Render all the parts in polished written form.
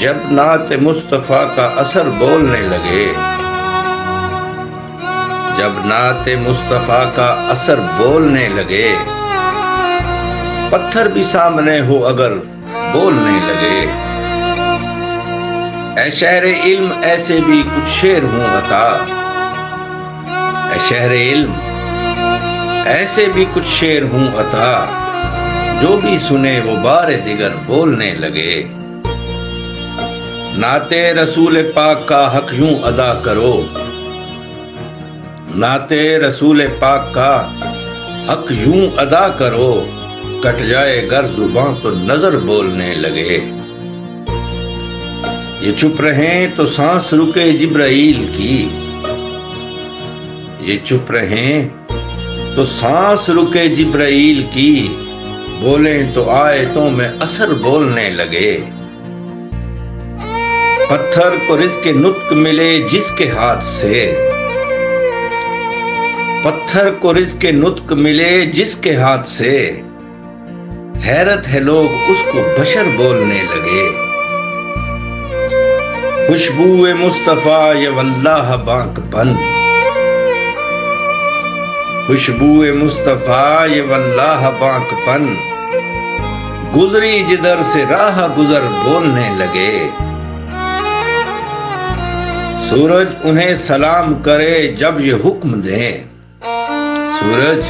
جب نعت مصطفیٰ کا اثر بولنے لگے، جب نعت مصطفیٰ کا اثر بولنے لگے، پتھر بھی سامنے ہو اگر بولنے لگے، اے شہر علم ایسے بھی کچھ شعر ہوں عطا، اے شہر علم ایسے بھی کچھ شعر ہوں عطا، جو بھی سنے وہ بار دیگر بولنے لگے۔ نعت رسول پاک کا حق یوں ادا کرو، نعت رسول پاک کا حق یوں ادا کرو، کٹ جائے گر زباں تو نظر بولنے لگے۔ یہ چپ رہیں تو سانس رکے جبرائیل کی، یہ چپ رہیں تو سانس رکے جبرائیل کی، بولیں تو آیتوں میں اثر بولنے لگے۔ پتھر کو رزق نطق ملے جس کے ہاتھ سے، پتھر کو رزق نطق ملے جس کے ہاتھ سے، حیرت ہے لوگ اس کو بشر بولنے لگے۔ خوشبو مصطفیٰ یہ واللہ بانک پن، خوشبو مصطفیٰ یہ واللہ بانک پن، گزری جدھر سے راہ گزر بولنے لگے۔ سورج انہیں سلام کرے جب یہ حکم دیں، سورج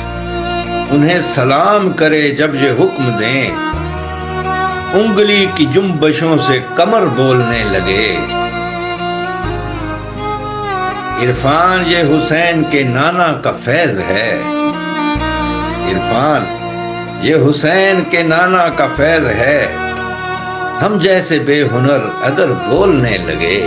انہیں سلام کرے جب یہ حکم دیں، انگلی کی جنبشوں سے کمر بولنے لگے۔ عرفان یہ حسین کے نانا کا فیض ہے، عرفان یہ حسین کے نانا کا فیض ہے، ہم جیسے بے ہنر اگر بولنے لگے۔